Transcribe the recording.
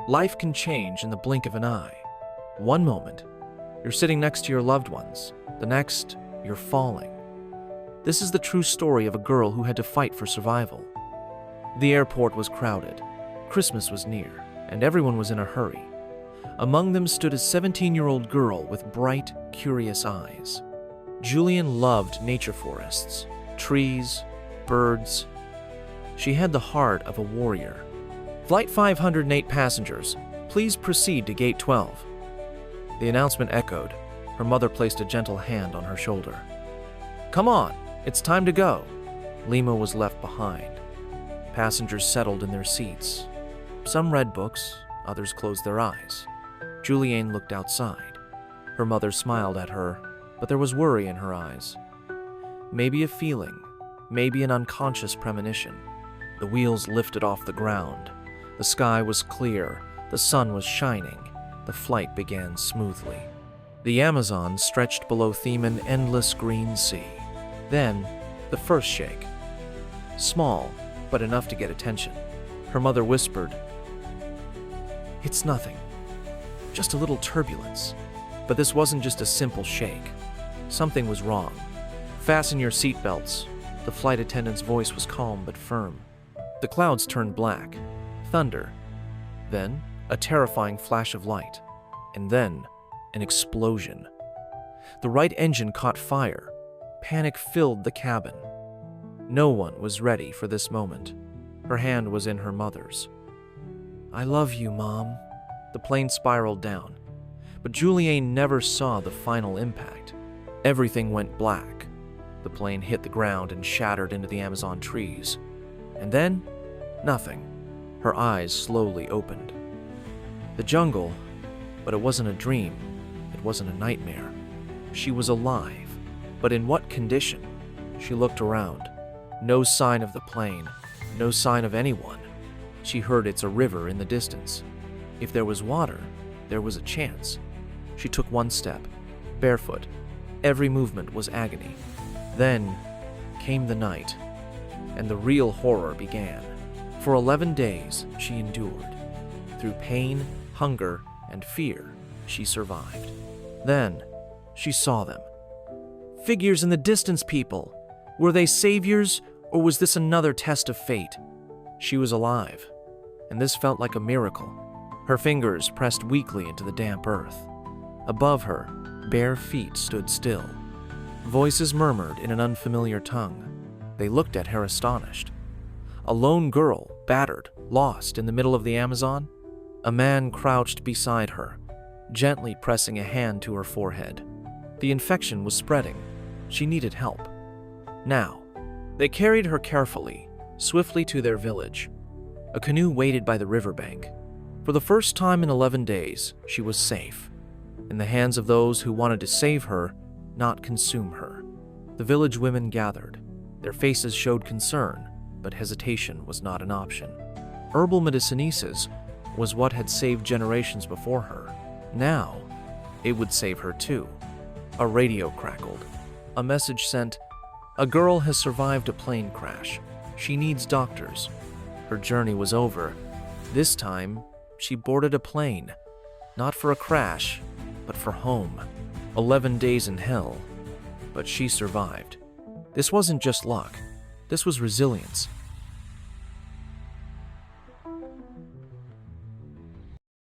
Life can change in the blink of an eye. One moment, you're sitting next to your loved ones. The next, you're falling. This is the true story of a girl who had to fight for survival. The airport was crowded. Christmas was near, and everyone was in a hurry. Among them stood a 17-year-old girl with bright, curious eyes. Julian loved nature forests, trees, birds. She had the heart of a warrior. Flight 508 passengers, please proceed to Gate 12. The announcement echoed. Her mother placed a gentle hand on her shoulder. Come on, it's time to go. Lima was left behind. Passengers settled in their seats. Some read books, others closed their eyes. Juliane looked outside. Her mother smiled at her, but there was worry in her eyes. Maybe a feeling, maybe an unconscious premonition. The wheels lifted off the ground. The sky was clear, the sun was shining. The flight began smoothly. The Amazon stretched below them an endless green sea. Then, the first shake. Small, but enough to get attention. Her mother whispered, "It's nothing. Just a little turbulence." But this wasn't just a simple shake. Something was wrong. "Fasten your seatbelts." The flight attendant's voice was calm but firm. The clouds turned black. Thunder. Then, a terrifying flash of light. And then, an explosion. The right engine caught fire. Panic filled the cabin. No one was ready for this moment. Her hand was in her mother's. "I love you, Mom." The plane spiraled down. But Juliane never saw the final impact. Everything went black. The plane hit the ground and shattered into the Amazon trees. And then, nothing. Her eyes slowly opened. The jungle, but it wasn't a dream. It wasn't a nightmare. She was alive. But in what condition? She looked around. No sign of the plane. No sign of anyone. She heard it's a river in the distance. If there was water, there was a chance. She took one step, barefoot. Every movement was agony. Then came the night, and the real horror began. For 11 days, she endured. Through pain, hunger, and fear, she survived. Then, she saw them. Figures in the distance, people. Were they saviors, or was this another test of fate? She was alive, and this felt like a miracle. Her fingers pressed weakly into the damp earth. Above her, bare feet stood still. Voices murmured in an unfamiliar tongue. They looked at her astonished. A lone girl, battered, lost in the middle of the Amazon. A man crouched beside her, gently pressing a hand to her forehead. The infection was spreading. She needed help. Now, they carried her carefully, swiftly to their village. A canoe waited by the riverbank. For the first time in 11 days, she was safe. In the hands of those who wanted to save her, not consume her. The village women gathered. Their faces showed concern, but hesitation was not an option. Herbal medicinesis was what had saved generations before her. Now, it would save her too. A radio crackled. A message sent, "A girl has survived a plane crash. She needs doctors." Her journey was over. This time, she boarded a plane. Not for a crash, but for home. 11 days in hell. But she survived. This wasn't just luck. This was resilience.